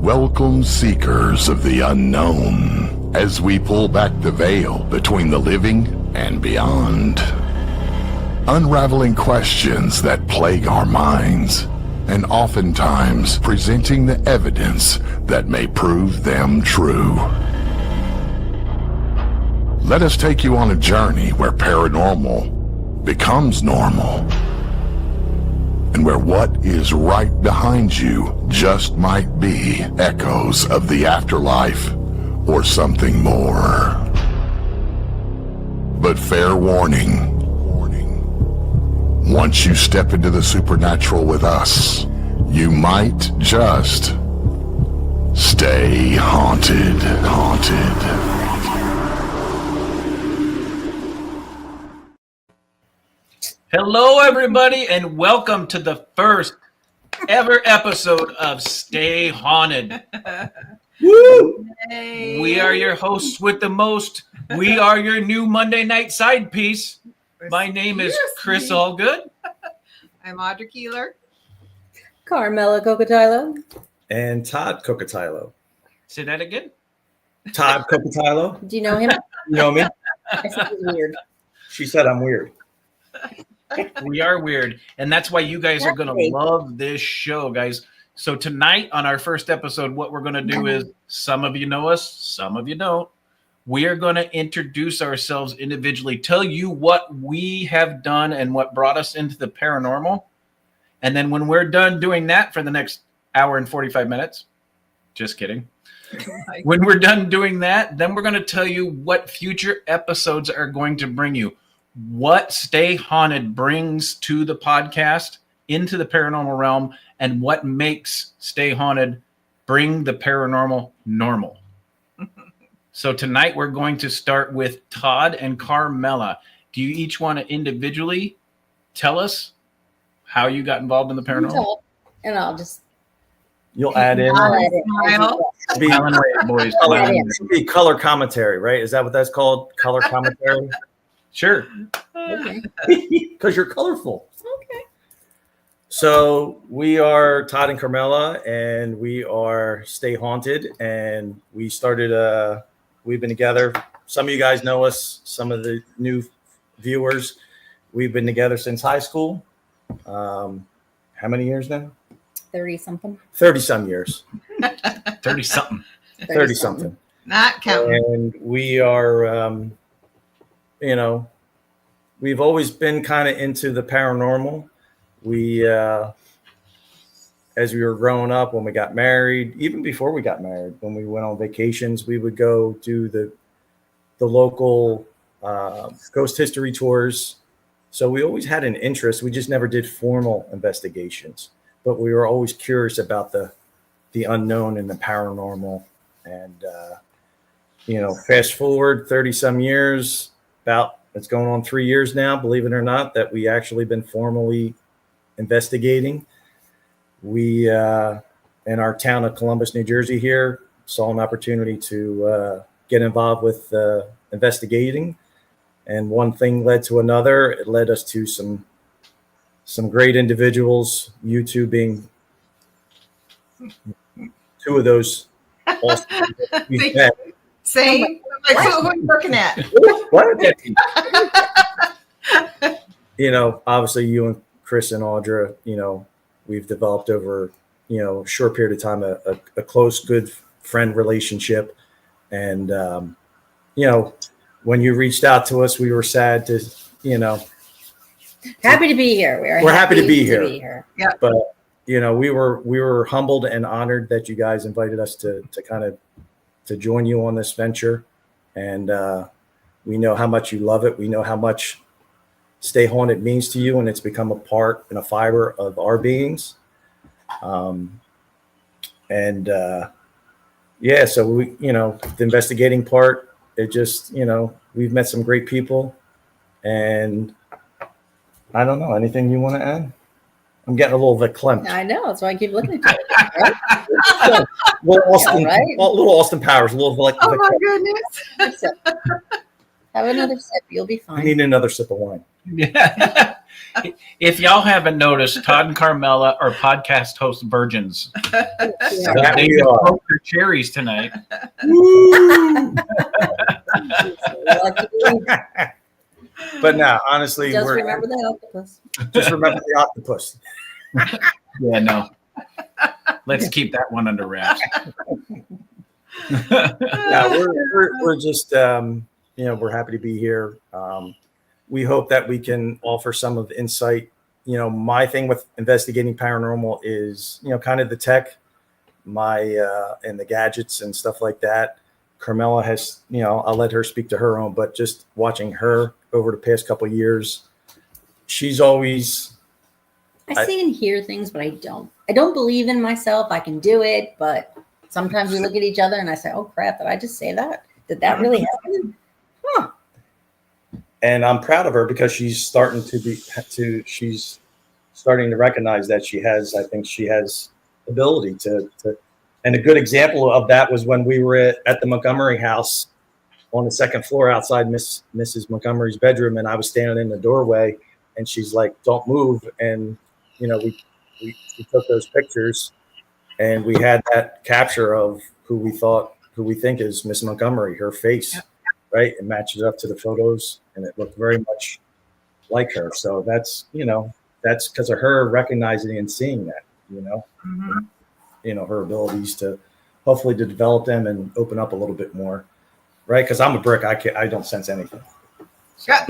Welcome, seekers of the unknown, as we pull back the veil between the living and beyond. Unraveling questions that plague our minds, and oftentimes presenting the evidence that may prove them true. Let us take you on a journey where paranormal becomes normal, and where what is right behind you just might be echoes of the afterlife or something more. But fair warning, once you step into the supernatural with us, you might just stay haunted. Hello, everybody, and welcome to the first ever episode of Stay Haunted. Woo! Hey. We are your hosts with the most. We are your new Monday night side piece. My name is Chris Allgood. I'm Audra Keeler. Carmella Cocotilo. And Todd Cocotilo. Say that again. Todd Cocotilo. Do you know him? You know me? I said he's weird. She said I'm weird. We are weird, and that's why you guys are going to love this show, guys. So tonight on our first episode, what we're going to do is, some of you know us, some of you don't. We are going to introduce ourselves individually, tell you what we have done and what brought us into the paranormal. And then when we're done doing that for the next hour and 45 minutes, just kidding. When we're done doing that, then we're going to tell you what future episodes are going to bring you. What Stay Haunted brings to the podcast, into the paranormal realm, and what makes Stay Haunted bring the paranormal normal. So tonight we're going to start with Todd and Carmella. Do you each want to individually tell us how you got involved in the paranormal? And I'll just... You'll add in. I'll add it. Boys. Be color commentary, right? Is that what that's called? Color commentary? Sure. Okay. Because you're colorful. Okay. So we are Todd and Carmella, and we are Stay Haunted, and we started, we've been together. Some of you guys know us, some of the new viewers. We've been together since high school. How many years now? 30-something. 30-some years. 30-something. 30-something. Not counting. And we are, we've always been kind of into the paranormal. We, as we were growing up, when we got married, even before we got married, when we went on vacations, we would go do the local ghost history tours. So we always had an interest. We just never did formal investigations, but we were always curious about the unknown and the paranormal. And, fast forward 30 some years, it's going on 3 years now, believe it or not, that we actually been formally investigating. We, in our town of Columbus, New Jersey here, saw an opportunity to get involved with investigating. And one thing led to another. It led us to some great individuals, you two being two of those. Same. Like, who are you working at? What? Obviously you and Chris and Audra, we've developed over, a short period of time, a close, good friend relationship. And, when you reached out to us, we were sad to, Happy to be here. We're happy to be here. Yeah. But, we were humbled and honored that you guys invited us to kind of, to join you on this venture. And we know how much you love it. We know how much Stay Haunted means to you, and it's become a part and a fiber of our beings. So we, the investigating part, it just, we've met some great people, and I don't know, anything you want to add? I'm getting a little verklempt. I know. That's why I keep looking at it. Right? little Austin, Yeah, right? little Austin Powers, a little like. Oh my goodness. Have another sip. You'll be I fine. need another sip of wine. Yeah. If y'all haven't noticed, Todd and Carmella are podcast host virgins. Yeah. That They we just are. broke their cherries tonight. But no, honestly, Just we're remember that octopus. just remember the octopus. Yeah, no. Let's keep that one under wraps. Yeah, we're just we're happy to be here. We hope that we can offer some of the insight. My thing with investigating paranormal is kind of the tech, and the gadgets and stuff like that. Carmella has, I'll let her speak to her own, but just watching her over the past couple of years, she's always. I see and hear things, but I don't. I don't believe in myself. I can do it, but sometimes we look at each other and I say, "Oh crap! Did I just say that? Did that really happen?" Huh. And I'm proud of her because she's starting she's starting to recognize that I think she has ability to. And a good example of that was when we were at the Montgomery house on the second floor outside Mrs. Montgomery's bedroom. And I was standing in the doorway and she's like, "Don't move." And, we took those pictures and we had that capture of who we think is Miss Montgomery, her face, right? It matches up to the photos and it looked very much like her. So that's because of her recognizing and seeing that, Mhm. Her abilities to hopefully to develop them and open up a little bit more, right? Because I'm a brick. I don't sense anything. Yeah.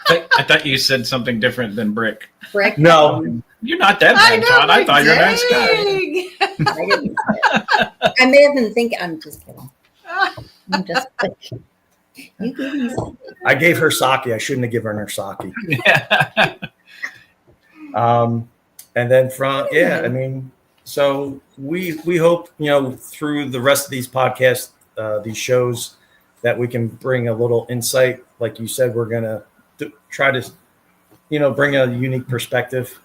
I thought you said something different than brick. Brick. No. You're not that I bad, know. Todd. I thought you were a nice guy. dang. I didn't say it. I may have been thinking. I'm just kidding. I'm just kidding. You give me something. I gave her sake. I shouldn't have given her sake. Yeah. And then so we hope, through the rest of these podcasts, these shows, that we can bring a little insight. Like you said, we're going to try to, bring a unique perspective,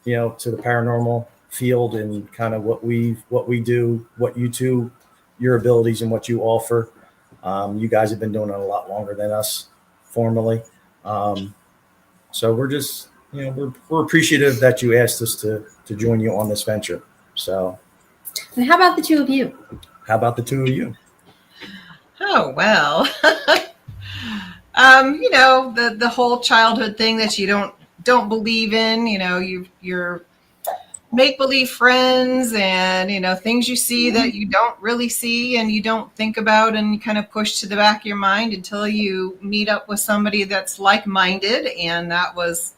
to the paranormal field and kind of what we do, what you two, your abilities and what you offer. You guys have been doing it a lot longer than us formally. So we're just, we're appreciative that you asked us to join you on this venture. So And how about the two of you? how about the two of you? Oh, well. The whole childhood thing that you don't believe in, you're make-believe friends and, things you see that you don't really see and you don't think about and you kind of push to the back of your mind until you meet up with somebody that's like-minded. And that was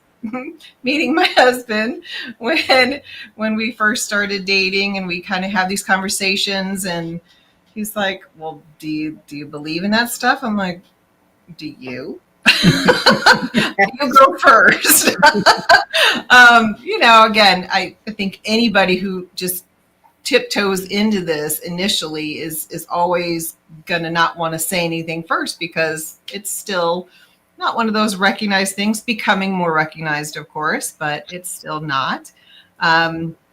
meeting my husband when we first started dating, and we kind of have these conversations and he's like, "Well, do you believe in that stuff?" I'm like, "Do you?" You go first. Again, I think anybody who just tiptoes into this initially is always gonna not want to say anything first because it's still not one of those recognized things, becoming more recognized, of course, but it's still not.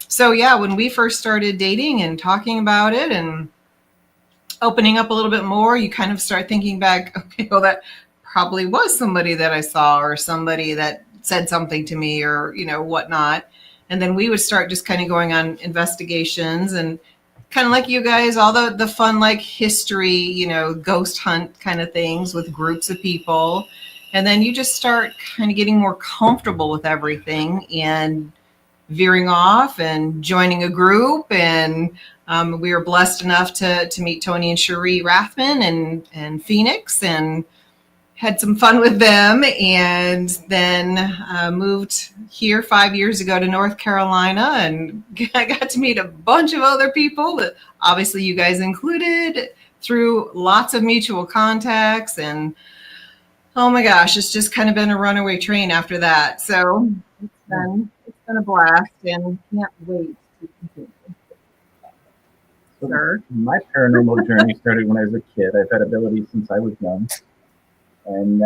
So yeah, when we first started dating and talking about it and opening up a little bit more, you kind of start thinking back, okay, well, that probably was somebody that I saw or somebody that said something to me or, whatnot. And then we would start just kind of going on investigations and kind of like you guys, all the fun, like history, ghost hunt kind of things with groups of people. And then you just start kind of getting more comfortable with everything and veering off and joining a group. And we were blessed enough to meet Tony and Cherie Rathman and Phoenix and had some fun with them, and then moved here 5 years ago to North Carolina, and I got to meet a bunch of other people that obviously you guys included through lots of mutual contacts. And oh my gosh, it's just kind of been a runaway train after that. So it's been a blast and can't wait to continue. Sure. My paranormal journey started when I was a kid. I've had abilities since I was young. And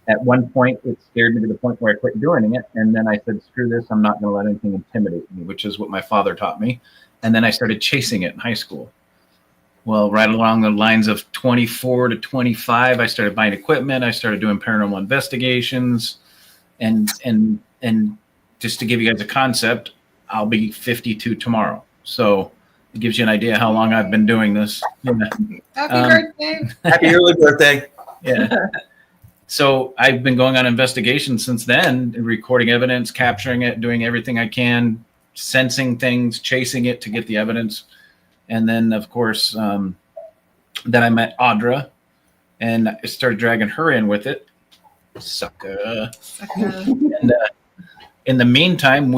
at one point, it scared me to the point where I quit doing it. And then I said, screw this, I'm not going to let anything intimidate me, which is what my father taught me. And then I started chasing it in high school. Well, right along the lines of 24 to 25, I started buying equipment. I started doing paranormal investigations. And just to give you guys a concept, I'll be 52 tomorrow. So it gives you an idea how long I've been doing this. Happy birthday. Happy early birthday. Yeah. So I've been going on investigations since then, recording evidence, capturing it, doing everything I can, sensing things, chasing it to get the evidence. And then, of course, then I met Audra, and I started dragging her in with it. Sucker. And in the meantime,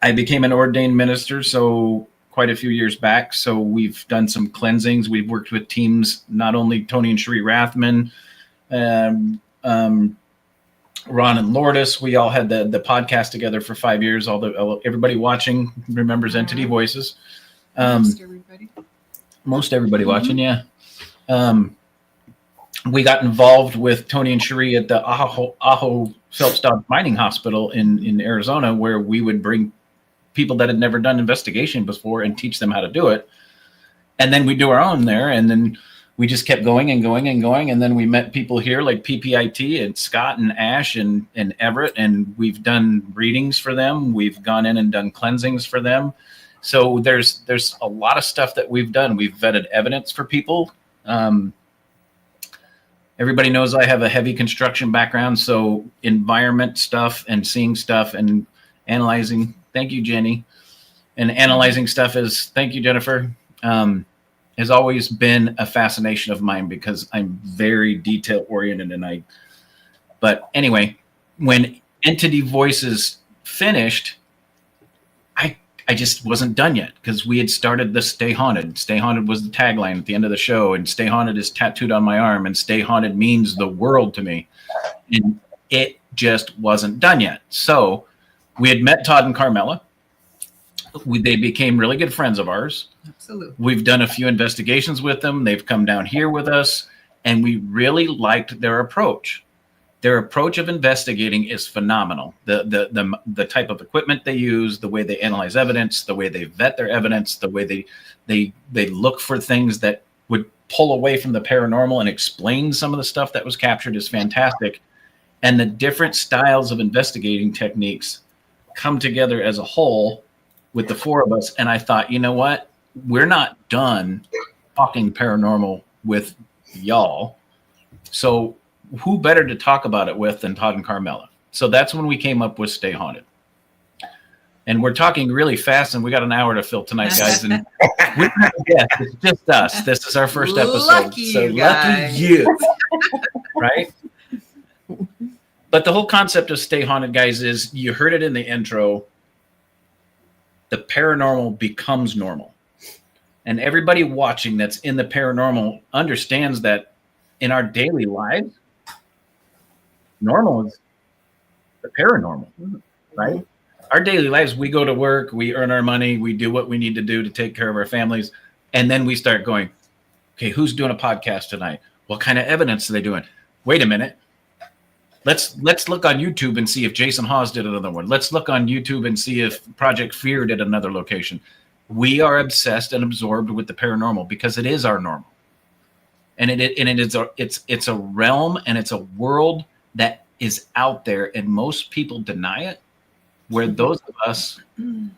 I became an ordained minister, so quite a few years back. So we've done some cleansings. We've worked with teams, not only Tony and Sheree Rathman, Ron and Lourdes. We all had the podcast together for 5 years. Everybody watching remembers Entity Voices. Most everybody watching, yeah. We got involved with Tony and Sheree at the Ajo Phelps Dodge Mining Hospital in Arizona, where we would bring people that had never done investigation before and teach them how to do it. And then we do our own there. And then we just kept going and going and going. And then we met people here like PPIT and Scott and Ash and Everett. And we've done readings for them. We've gone in and done cleansings for them. So there's a lot of stuff that we've done. We've vetted evidence for people. Everybody knows I have a heavy construction background. So environment stuff and seeing stuff and analyzing. Thank you, Jenny. And analyzing stuff thank you, Jennifer. Has always been a fascination of mine because I'm very detail oriented. But anyway, when Entity Voices finished, I just wasn't done yet because we had started the Stay Haunted. Stay Haunted was the tagline at the end of the show, and Stay Haunted is tattooed on my arm, and Stay Haunted means the world to me. And it just wasn't done yet. So we had met Todd and Carmella. They became really good friends of ours. Absolutely. We've done a few investigations with them. They've come down here with us, and we really liked their approach. Their approach of investigating is phenomenal. The type of equipment they use, the way they analyze evidence, the way they vet their evidence, the way they look for things that would pull away from the paranormal and explain some of the stuff that was captured is fantastic. And the different styles of investigating techniques come together as a whole with the four of us. And I thought, you know what? We're not done talking paranormal with y'all. So who better to talk about it with than Todd and Carmella? So that's when we came up with Stay Haunted. And we're talking really fast, and we got an hour to fill tonight, guys. And it's just us. This is our first episode. Lucky you. Right? But the whole concept of Stay Haunted, guys, is you heard it in the intro. The paranormal becomes normal. And everybody watching that's in the paranormal understands that in our daily lives, normal is the paranormal, right? Our daily lives, we go to work, we earn our money, we do what we need to do to take care of our families. And then we start going, okay, who's doing a podcast tonight? What kind of evidence are they doing? Wait a minute. Let's look on YouTube and see if Jason Hawes did another one. Let's look on YouTube and see if Project Fear did another location. We are obsessed and absorbed with the paranormal because it is our normal. And it's a realm and it's a world that is out there, and most people deny it. Where those of us,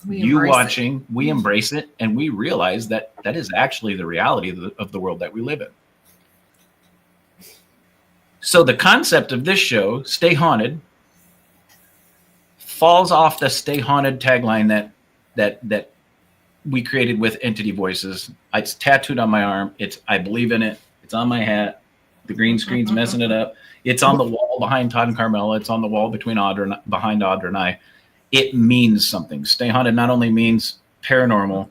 you watching, we embrace it, and we realize that is actually the reality of the world that we live in. So the concept of this show, Stay Haunted, falls off the Stay Haunted tagline that we created with Entity Voices. It's tattooed on my arm. I believe in it. It's on my hat. The green screen's messing it up. It's on the wall behind Todd and Carmella. It's on the wall behind Audra and I. It means something. Stay Haunted not only means paranormal,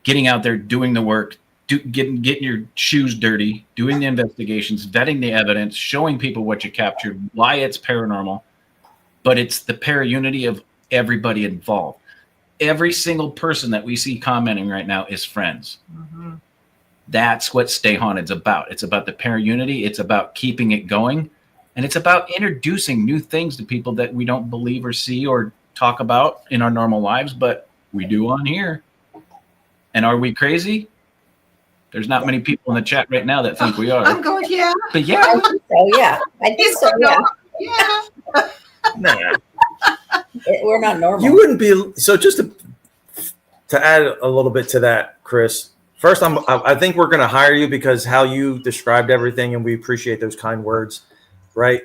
getting out there, doing the work, getting your shoes dirty, doing the investigations, vetting the evidence, showing people what you captured, why it's paranormal, but it's the para-unity of everybody involved. Every single person that we see commenting right now is friends. Mm-hmm. That's what Stay Haunted's about. It's about the para-unity. It's about keeping it going. And it's about introducing new things to people that we don't believe or see or talk about in our normal lives, but we do on here. And are we crazy? There's not many people in the chat right now that think we are. I'm going, yeah. But yeah. I think so, yeah. I think so, yeah. Yeah. Nah. We're not normal. You wouldn't be. So just to add a little bit to that, Chris. First, I think we're going to hire you because how you described everything, and we appreciate those kind words, right?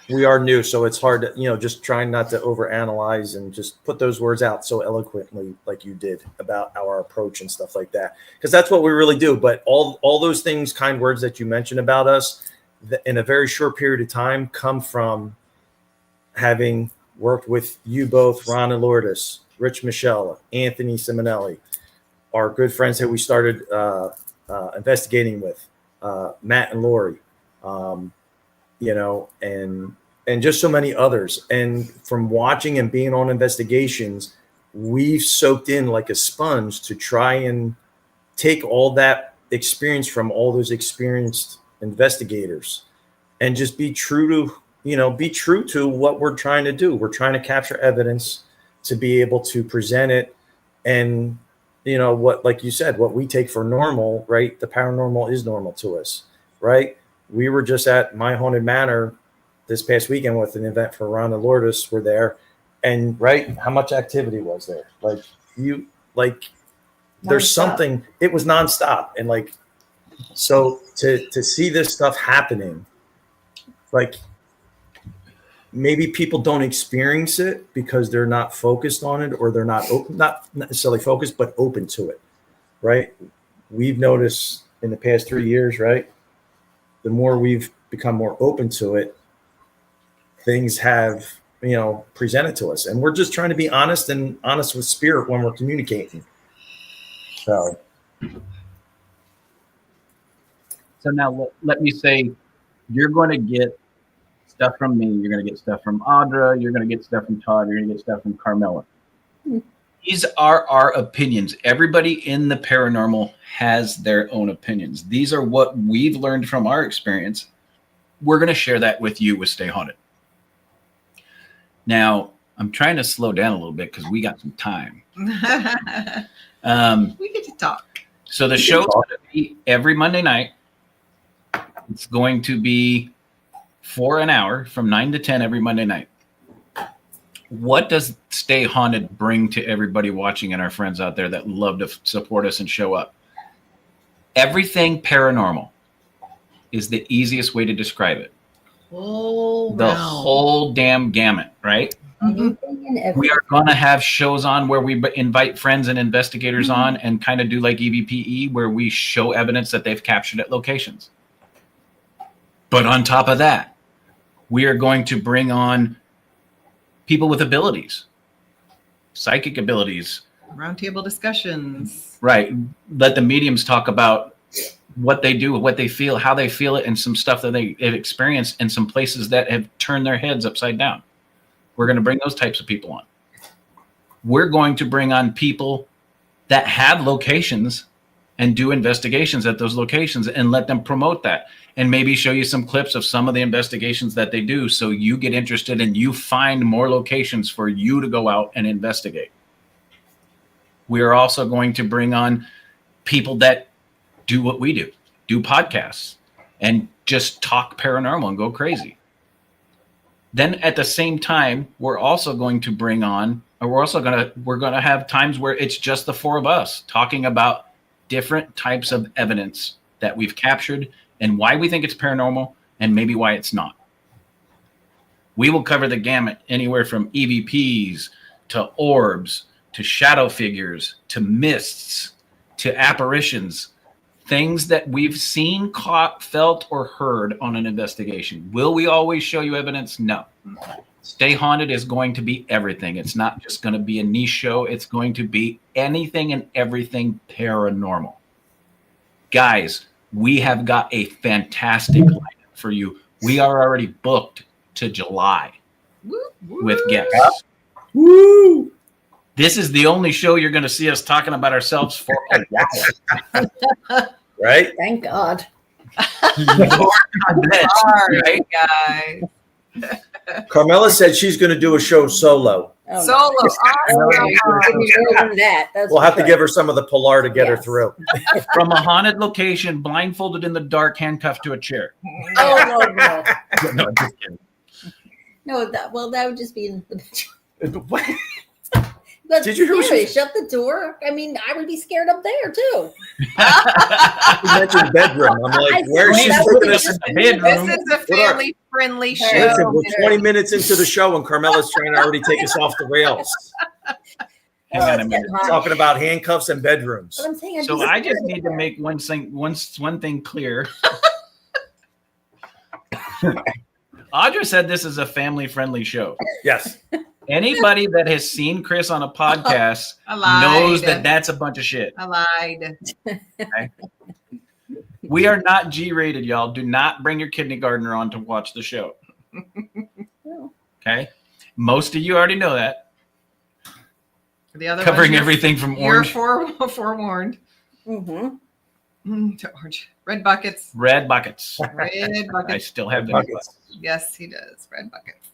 We are new, so it's hard to, just trying not to overanalyze and just put those words out so eloquently like you did about our approach and stuff like that, because that's what we really do. But all those things, kind words that you mentioned about us, in a very short period of time, come from having worked with you both, Ron and Lourdes, Rich Michelle, Anthony Simonelli, our good friends that we started investigating with, Matt and Lori, and just so many others. And from watching and being on investigations, we've soaked in like a sponge to try and take all that experience from all those experienced investigators and just be true to what we're trying to do. We're trying to capture evidence to be able to present it. And, what, like you said, what we take for normal, right? The paranormal is normal to us, right? We were just at My Haunted Manor this past weekend with an event for Ron and Lourdes were there. And right, how much activity was there? There's something, it was nonstop. And so to see this stuff happening, maybe people don't experience it because they're not focused on it, or they're not necessarily focused, but open to it, right? We've noticed in the past 3 years, right? The more we've become more open to it, things have, presented to us. And we're just trying to be honest with spirit when we're communicating. So now let me say, you're going to get stuff from me. You're going to get stuff from Audra. You're going to get stuff from Todd. You're going to get stuff from Carmella. These are our opinions. Everybody in the paranormal has their own opinions. These are what we've learned from our experience. We're going to share that with you with Stay Haunted. Now, I'm trying to slow down a little bit because we got some time. We get to talk. So the show's going to be every Monday night. It's going to be for an hour from 9 to 10 every Monday night. What does Stay Haunted bring to everybody watching and our friends out there that love to support us and show up? Everything paranormal is the easiest way to describe it. The whole damn gamut, right? Mm-hmm. We are going to have shows on where we invite friends and investigators on and kind of do like EVPE, where we show evidence that they've captured at locations. But on top of that, we are going to bring on people with abilities, psychic abilities. Roundtable discussions. Right. Let the mediums talk about what they do, what they feel, how they feel it, and some stuff that they've experienced in some places that have turned their heads upside down. We're going to bring those types of people on. We're going to bring on people that have locations and do investigations at those locations and let them promote that, and maybe show you some clips of some of the investigations that they do, so you get interested and you find more locations for you to go out and investigate. We are also going to bring on people that do what we do podcasts and just talk paranormal and go crazy. Then at the same time, we're also going to bring on, or we're going to have times where it's just the four of us talking about different types of evidence that we've captured and why we think it's paranormal and maybe why it's not. We will cover the gamut, anywhere from EVPs to orbs to shadow figures to mists to apparitions, things that we've seen, caught, felt, or heard on an investigation. Will we always show you evidence? No. Stay Haunted is going to be everything. It's not just going to be a niche show. It's going to be anything and everything paranormal. Guys, we have got a fantastic lineup for you. We are already booked to July with guests. Woo! This is the only show you're going to see us talking about ourselves for a while. Right? Thank God. Right, guys. Carmella said she's going to do a show solo. Oh, Solo. We'll have to give her some of the Pilar to get her through. From a haunted location, blindfolded in the dark, handcuffed to a chair. Oh, no. No, I'm just kidding. No, that would just be in the What? But Did you hear what scary. she- Shut the door. I mean, I would be scared up there too. You mentioned bedroom. I'm like, I where said she's that looking was at just- in the bedroom. This is a family-friendly show. Listen, we're 20 minutes into the show and Carmella's trying to already take us off the rails. Hang on a it's minute. getting hot. Talking about handcuffs and bedrooms. But I'm saying I'd So be I scared just up need to there. make one thing clear. Audra said this is a family-friendly show. Yes. Anybody that has seen Chris on a podcast I lied. knows that that's a bunch of shit. I lied. We are not G-rated, y'all. Do not bring your kindergartner on to watch the show. Okay? Most of you already know that. The other Covering ones, everything from you're orange, forewarned. Mm-hmm. To orange. Red buckets. red buckets. Red I buckets. still have them. Buckets. Yes, he does. Red buckets.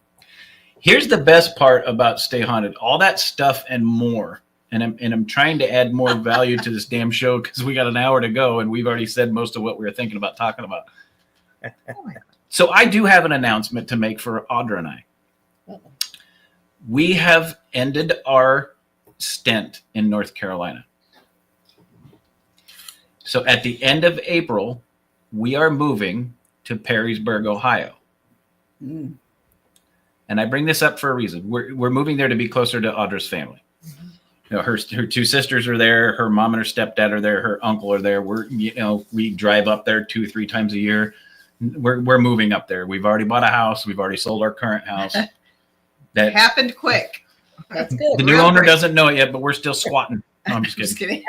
Here's the best part about Stay Haunted. All that stuff and more. And I'm trying to add more value to this damn show because we got an hour to go and we've already said most of what we were thinking about talking about. So I do have an announcement to make for Audra and I. We have ended our stint in North Carolina. So at the end of April, we are moving to Perrysburg, Ohio. Mm. And I bring this up for a reason. We're moving there to be closer to Audra's family. You know, her two sisters are there. Her mom and her stepdad are there. Her uncle are there. We drive up there 2-3 times a year. We're moving up there. We've already bought a house. We've already sold our current house. It happened quick. That's good. The new Real owner quick. doesn't know it yet, but we're still squatting. No, I'm just Just kidding.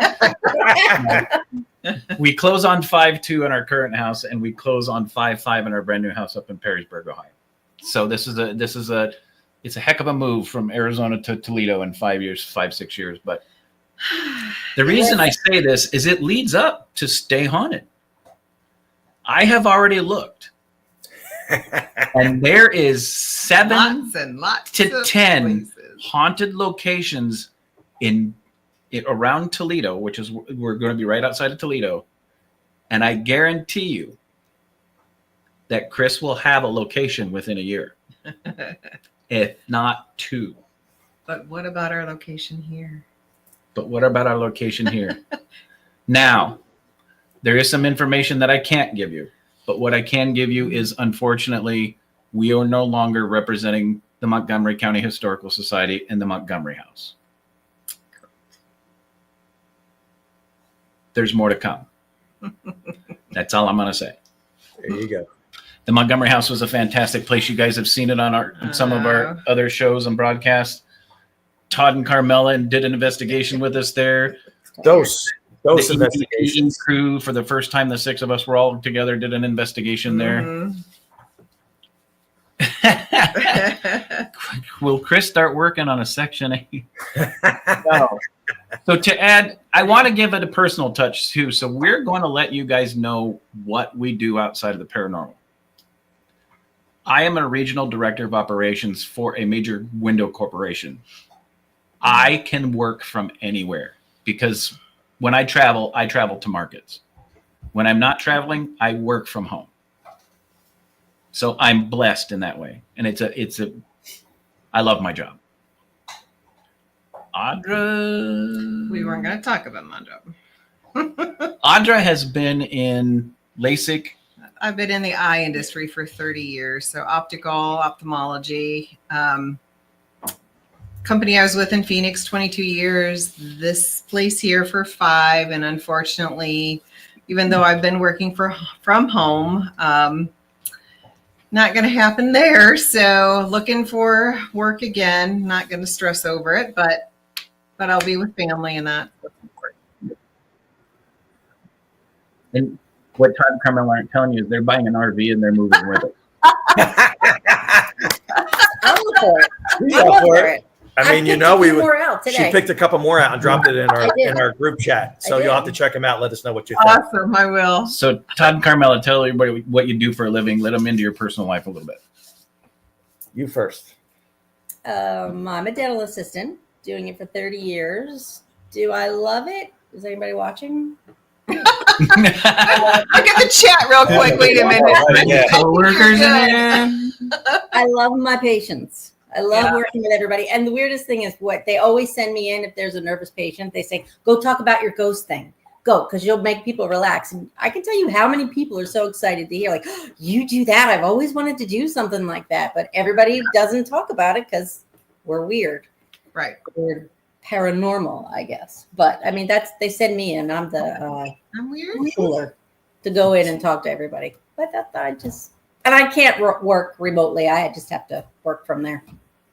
kidding. We close on 5/2 in our current house, and we close on 5/5 in our brand new house up in Perrysburg, Ohio. So it's a heck of a move from Arizona to Toledo in 5-6 years. But the reason I say this is it leads up to Stay Haunted. I have already looked, and there is 7 Lots and lots to of 10 places. haunted locations in around Toledo, which is we're going to be right outside of Toledo, and I guarantee you that Chris will have a location within a year, if not 2. But what about our location here? But what about our location here? Now, there is some information that I can't give you, but what I can give you is, unfortunately, we are no longer representing the Montgomery County Historical Society in the Montgomery House. There's more to come. That's all I'm going to say. There you go. The Montgomery House was a fantastic place. You guys have seen it on some of our other shows and broadcasts. Todd and Carmella did an investigation with us there. Those The investigations. crew, for the first time, the 6 of us were all together, did an investigation there. Mhm. Will Chris start working on a Section 8? No. So to add, I want to give it a personal touch too. So we're going to let you guys know what we do outside of the paranormal. I am a regional director of operations for a major window corporation. I can work from anywhere because when I travel to markets. When I'm not traveling, I work from home. So I'm blessed in that way. And I love my job. Audra. We weren't going to talk about my job. Audra has been in LASIK. I've been in the eye industry for 30 years. So optical, ophthalmology. Company I was with in Phoenix, 22 years. This place here for 5. And unfortunately, even though I've been working from home, not going to happen there. So looking for work again. Not going to stress over it, but I'll be with family and that. And what Todd and Carmella aren't telling you is they're buying an RV and they're moving with it. I'm all for it. She's I'm all all for for it. it. I mean, picked you know, a we few would. more out She today. picked a couple more out and dropped it in I did. our group chat. So I you'll have did. to check them out. Let us know what you think. Awesome. I will. So Todd and Carmella, tell everybody what you do for a living. Let them into your personal life a little bit. You first. I'm a dental assistant, doing it for 30 years. Do I love it? Is anybody watching? Look at the chat real quick. Wait a minute. Yeah. Co-workers You're in. I I love my patients. I love working with everybody. And the weirdest thing is what they always send me in if there's a nervous patient. They say, go talk about your ghost thing. Go, because you'll make people relax. And I can tell you how many people are so excited to hear, like, oh, you do that. I've always wanted to do something like that. But everybody doesn't talk about it because we're weird. Right. We're paranormal, I guess. But I mean, they send me in. I'm the I'm weird. cooler to go in and talk to everybody. But and I can't work remotely. I just have to work from there.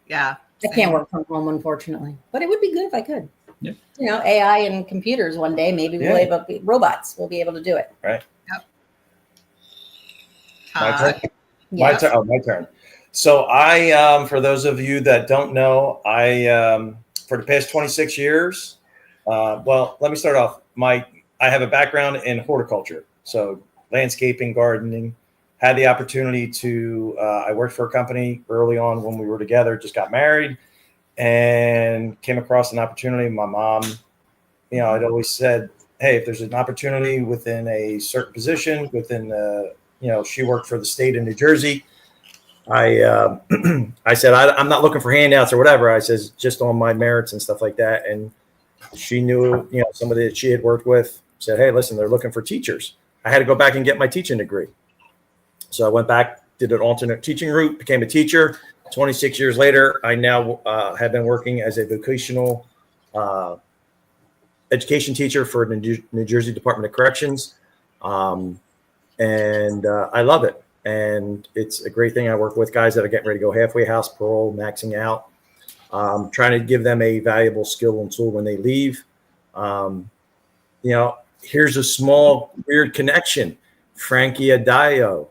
Yeah. I can't work from home, unfortunately. But it would be good if I could. Yeah. You know, AI and computers one day, maybe we'll be able to, robots will be able to do it. Right. Yep. My turn. Yes. My turn. So for those of you that don't know, for the past 26 years, well, let me start off. I have a background in horticulture. So landscaping, gardening. Had the opportunity to, I worked for a company early on when we were together, just got married, and came across an opportunity. My mom, I'd always said, hey, if there's an opportunity within a certain position, she worked for the state of New Jersey. I said, I'm not looking for handouts or whatever. I says, just on my merits and stuff like that. And she knew, somebody that she had worked with said, hey, listen, they're looking for teachers. I had to go back and get my teaching degree. So I went back, did an alternate teaching route, became a teacher. 26 years later, I now have been working as a vocational education teacher for the New Jersey Department of Corrections. And I love it. And it's a great thing. I work with guys that are getting ready to go halfway house, parole, maxing out, trying to give them a valuable skill and tool when they leave. Here's a small weird connection. Frankie Adayo,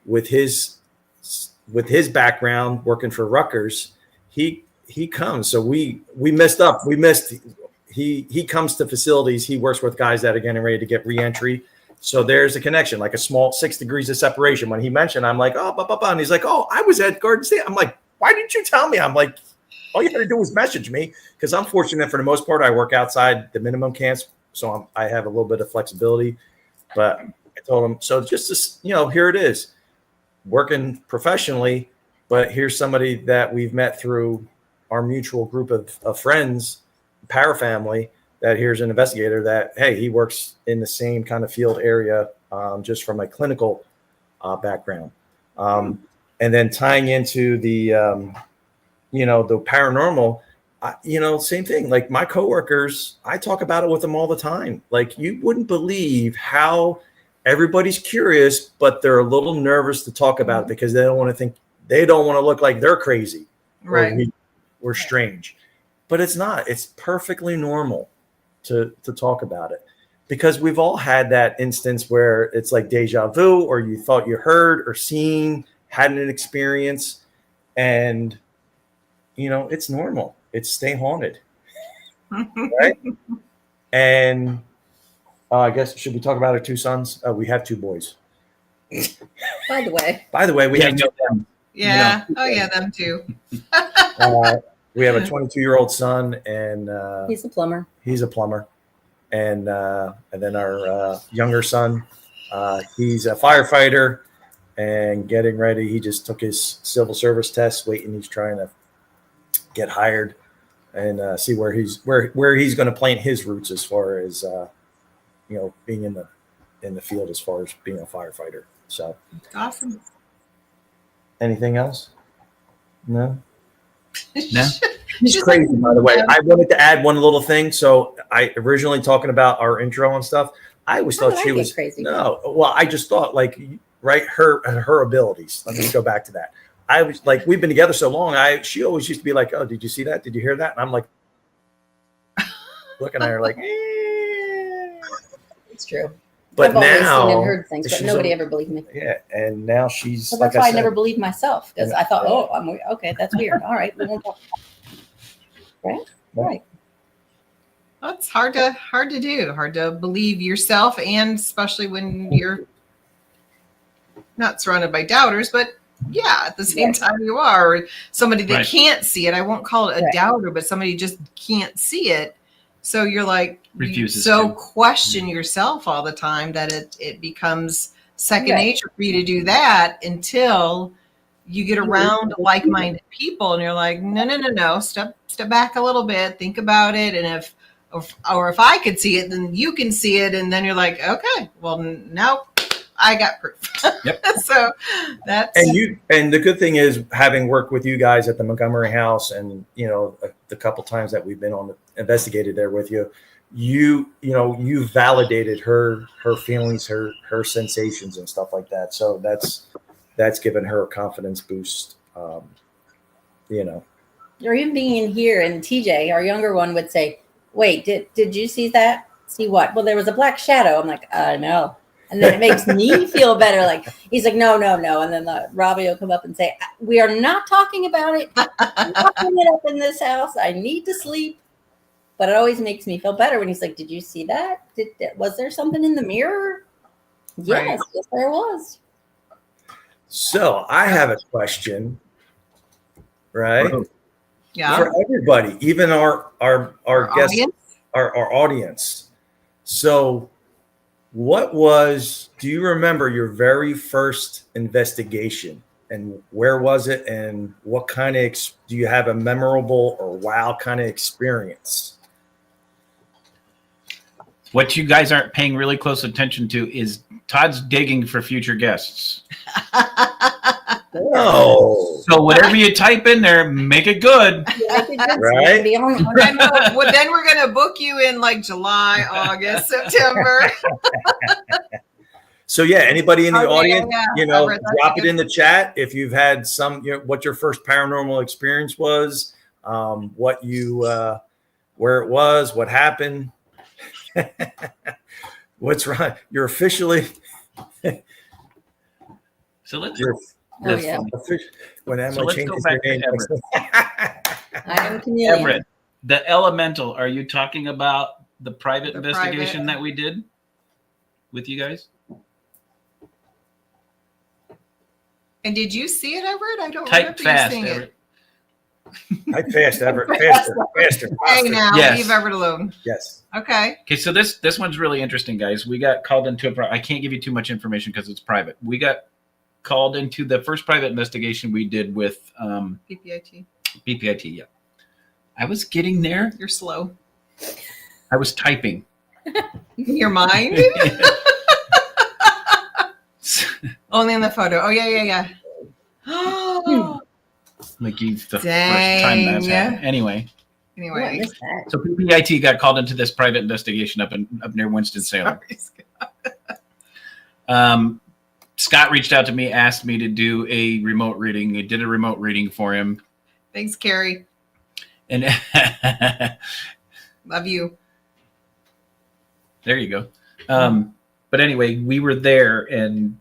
with his background working for Rutgers, he comes. So we messed up. He comes to facilities. He works with guys that are getting ready to get reentry. So there's a connection, like a small 6 degrees of separation. When he mentioned, I'm like, oh, and he's like, oh, I was at Garden State. I'm like, why didn't you tell me? I'm like, all you got to do is message me, because I'm fortunate for the most part. I work outside the minimum camps, so I have a little bit of flexibility. But I told him, so just to, here it is. Working professionally, but here's somebody that we've met through our mutual group of friends, parafamily, that here's an investigator that, hey, he works in the same kind of field area, just from a clinical background. And then tying into the, the paranormal, same thing. Like my coworkers, I talk about it with them all the time. Like you wouldn't believe how everybody's curious, but they're a little nervous to talk about it because they don't want to look like they're crazy, Right. Or strange. But it's not. It's perfectly normal to talk about it, because we've all had that instance where it's like deja vu, or you thought you heard or seen, had an experience, and it's normal. It's stay haunted, right? And I guess, should we talk about our 2 sons? We have 2 boys. By the way, we have 2. Yeah. Oh yeah, them too. We have a 22-year-old son, and he's a plumber. And then our younger son, he's a firefighter and getting ready. He just took his civil service test, he's trying to get hired and see where he's going to plant his roots as far as being in the field, as far as being a firefighter. So Awesome. Anything else? No. No. She's crazy, by the way. I wanted to add one little thing. So I originally talking about our intro and stuff, I always thought she was crazy. No, well, I just thought her abilities. Let me go back to that. I was like, we've been together so long. She always used to be like, oh, did you see that? Did you hear that? And I'm like, looking at her like, It's true. But I've always now seen and heard things, but nobody ever believed me. Yeah, and now she's. So that's why I never believed myself, because I thought, oh, I'm okay. That's weird. All right, we won't talk. Right. Well, it's hard to do. Hard to believe yourself, and especially when you're not surrounded by doubters, but at the same time you are, or somebody that can't see it. I won't call it a doubter, but somebody just can't see it. So you're like, refuses you to question yourself all the time that it becomes second nature for you to do that until you get around like-minded people and you're like, no, step back a little bit, think about it. And if I could see it, then you can see it. And then you're like, okay, well, now I got proof. Yep. So that's, and the good thing is, having worked with you guys at the Montgomery house, and the couple times that we've been investigated there with you, you validated her feelings, her sensations and stuff like that. So that's given her a confidence boost. Or even being in here, and TJ, our younger one, would say, wait, did you see that? See what? Well, there was a black shadow. I'm like, I know. And then it makes me feel better. Like, he's like, no. And then Robbie will come up and say, we are not talking about it. I'm not putting it up in this house. I need to sleep. But it always makes me feel better when he's like, did you see that? Was there something in the mirror? Yes, yes, there was. So I have a question, right? yeah, For everybody, even our guests, audience? our audience. So do you remember your very first investigation, and where was it, and what kind of, do you have a memorable or wow kind of experience? What you guys aren't paying really close attention to is Todd's digging for future guests. Oh, So whatever you type in there, make it good. Right? Well, then we're going to book you in like July, August, September. So yeah, anybody in the audience, drop it good. in the chat if you've had what your first paranormal experience was, where it was, what happened. What's wrong? You're officially. So let's. When Emma let's changes go back her name. to Everett. I am Chameleon. Everett, the elemental. Are you talking about the private investigation that we did with you guys? And did you see it, Everett? I don't Type remember fast, you seeing Everett. it. Type fast, Everett. Faster. Hey, now Yes. leave Everett alone. Yes. Okay. Okay, so this one's really interesting, guys. We got called into I can't give you too much information because it's private. We got called into the first private investigation we did with PPIT. BPIT. Yeah, I was getting there. You're slow. I was typing. In your mind? Only in the photo. Oh, yeah. Like the first Dang. time that's happened. Anyway. So PPIT got called into this private investigation up near Winston-Salem. Scott reached out to me, asked me to do a remote reading. I did a remote reading for him. Thanks, Carrie. And Love you. there you go. But anyway, we were there and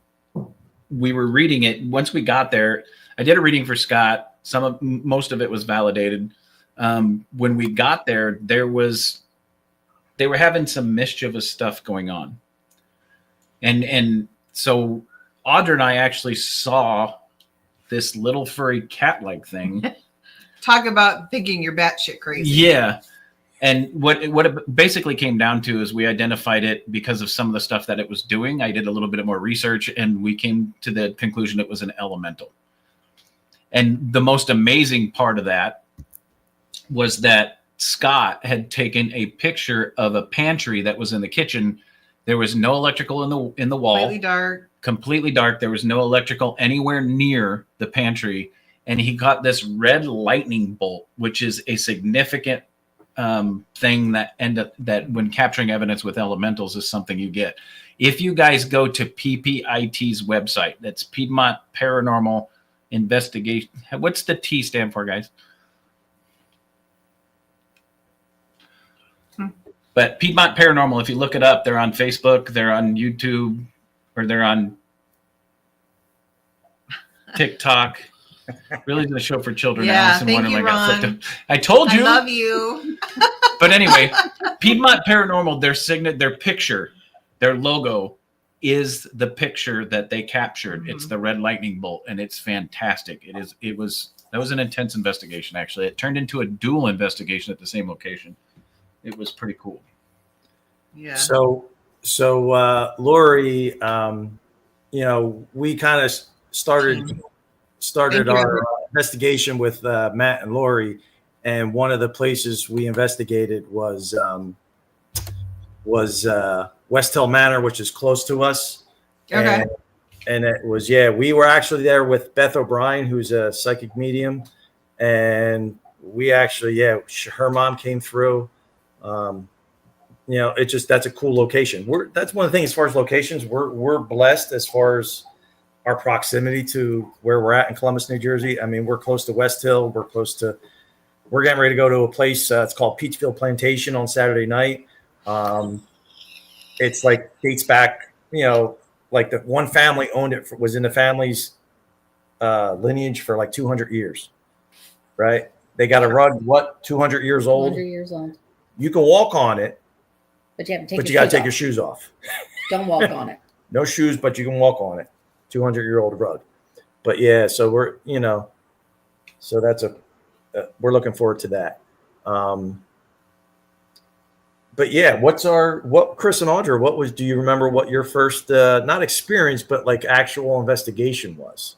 we were reading it. Once we got there, I did a reading for Scott. Most of it was validated. When we got there, they were having some mischievous stuff going on. And so Audra and I actually saw this little furry cat-like thing. Talk about thinking you're batshit crazy. Yeah. And what it basically came down to is we identified it because of some of the stuff that it was doing. I did a little bit more research and we came to the conclusion it was an elemental. And the most amazing part of that was that Scott had taken a picture of a pantry that was in the kitchen. There was no electrical in the wall. Completely dark. There was no electrical anywhere near the pantry. And he got this red lightning bolt, which is a significant thing that when capturing evidence with elementals is something you get. If you guys go to PPIT's website, that's Piedmont Paranormal Investigation. What's the T stand for, guys? But Piedmont Paranormal, if you look it up, they're on Facebook, they're on YouTube, or they're on TikTok. Really the show for children. Yeah, Alice in thank you, Wonderland got flipped Ron. up. I told you. I love you. But anyway, Piedmont Paranormal, their picture, their logo is the picture that they captured. Mm-hmm. It's the red lightning bolt, and it's fantastic. That was an intense investigation, actually. It turned into a dual investigation at the same location. It was pretty cool. Yeah. So Lori, we kind of started started Thank you. our investigation with Matt and Lori, and one of the places we investigated was West Hill Manor, which is close to us. Okay. And it was, we were actually there with Beth O'Brien, who's a psychic medium. And we actually, her mom came through. That's a cool location. That's one of the things as far as locations, we're blessed as far as our proximity to where we're at in Columbus, New Jersey. I mean, we're close to West Hill. We're getting ready to go to a place. It's called Peachfield Plantation on Saturday night. It's like dates back, like the one family owned it, was in the family's lineage for like 200 years, right? They got a rug, 200 years old? 200 years old. You can walk on it, but you have to but you got to take your shoes off. Don't walk on it. No shoes, but you can walk on it. 200-year-old rug. But so we're, so that's we're looking forward to that. But what Chris and Audra, do you remember what your first, not experience, but like actual investigation was?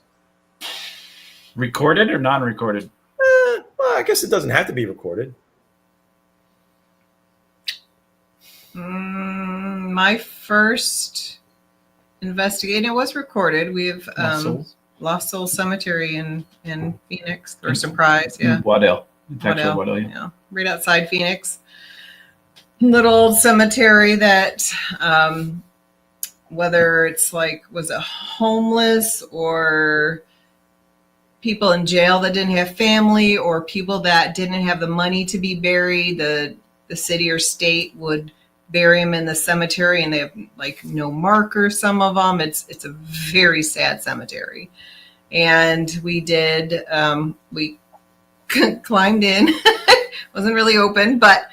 Recorded or non-recorded? Well, I guess it doesn't have to be recorded. My first investigation was recorded. We have Lost Soul Cemetery in Phoenix or Surprise. Yeah. Waddell. It's actually Waddell. Yeah. Right outside Phoenix. Little old cemetery that whether it's like, was it homeless or people in jail that didn't have family or people that didn't have the money to be buried, the city or state would bury them in the cemetery and they have like no marker, some of them. It's a very sad cemetery. And we did, we climbed in, wasn't really open, but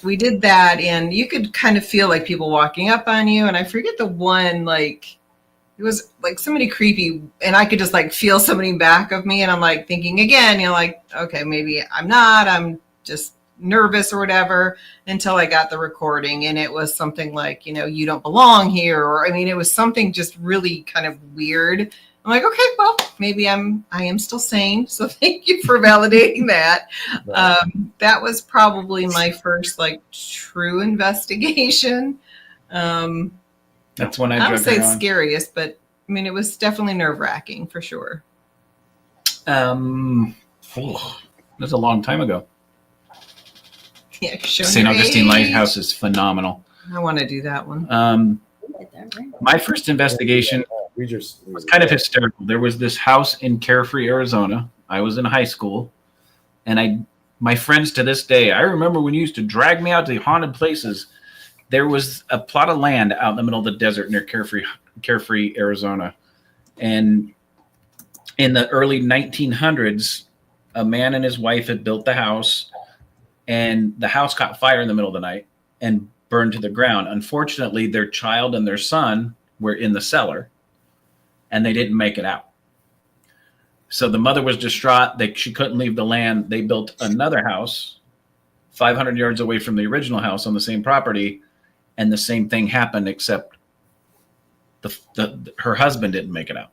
we did that, and you could kind of feel like people walking up on you. And I forget the one, like, it was like somebody creepy, and I could just like feel somebody back of me. And I'm like thinking again, like, okay, maybe I'm just nervous or whatever, until I got the recording. And it was something like, you don't belong here. Or, it was something just really kind of weird. I'm like, okay, well, maybe I am still sane. So thank you for validating that. Right. That was probably my first like true investigation. That's when I would say it's on. scariest, but it was definitely nerve-wracking for sure. That's a long time ago. Yeah, St. Augustine Lighthouse is phenomenal. I want to do that one. My first investigation was kind of hysterical. There was this house in Carefree, Arizona. I was in high school, and my friends to this day, I remember when you used to drag me out to haunted places. There was a plot of land out in the middle of the desert near Carefree, Arizona. And in the early 1900s, a man and his wife had built the house, and the house caught fire in the middle of the night and burned to the ground. Unfortunately, their child and their son were in the cellar, and they didn't make it out. So the mother was distraught. She couldn't leave the land. They built another house 500 yards away from the original house on the same property, and the same thing happened, except her husband didn't make it out.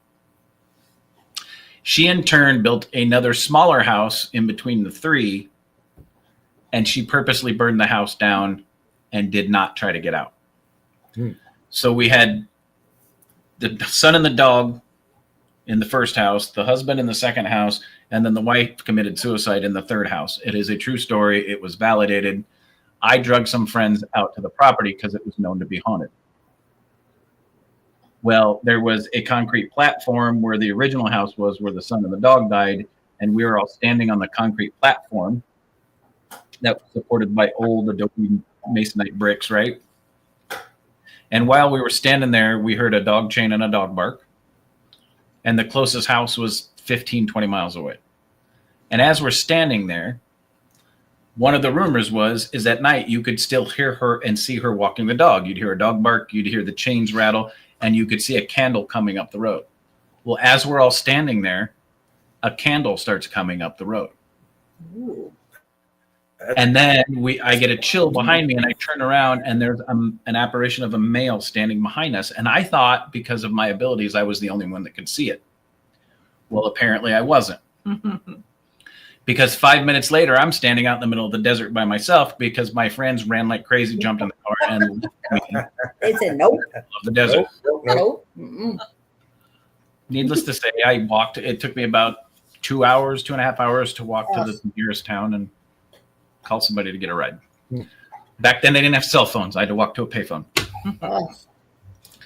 She, in turn, built another smaller house in between the three, and she purposely burned the house down and did not try to get out. So we had the son and the dog in the first house, the husband in the second house, and then the wife committed suicide in the third house. It is a true story. It was validated. I drugged some friends out to the property because it was known to be haunted. Well, there was a concrete platform where the original house was, where the son and the dog died, and we were all standing on the concrete platform that was supported by old adobe masonite bricks, right? And while we were standing there, we heard a dog chain and a dog bark. And the closest house was 15, 20 miles away. And as we're standing there, one of the rumors is at night you could still hear her and see her walking the dog. You'd hear a dog bark, you'd hear the chains rattle, and you could see a candle coming up the road. Well, as we're all standing there, a candle starts coming up the road. Ooh. And then I get a chill behind me, and I turn around, and there's an apparition of a male standing behind us. And I thought, because of my abilities, I was the only one that could see it. Well, apparently I wasn't. Because 5 minutes later, I'm standing out in the middle of the desert by myself because my friends ran like crazy, jumped in the car, and They said nope, left the desert. nope. Mm-mm. Needless to say, I walked. It took me about 2 hours, 2.5 hours to walk to the nearest town and call somebody to get a ride. Back then, they didn't have cell phones. I had to walk to a payphone. Oh.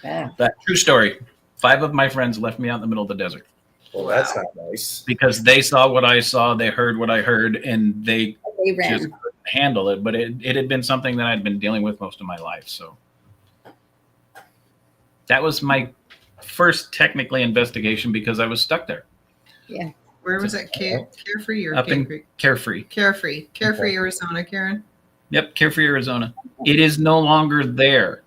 Yeah. That true story. 5 of my friends left me out in the middle of the desert. Well, that's not nice. Because they saw what I saw, they heard what I heard, and they They just ran. couldn't handle it. But it had been something that I'd been dealing with most of my life. So that was my first technically investigation because I was stuck there. Yeah. Where was it? Carefree or Up in Carefree? Carefree. Carefree, Okay. Arizona, Karen. Yep, Carefree, Arizona. It is no longer there.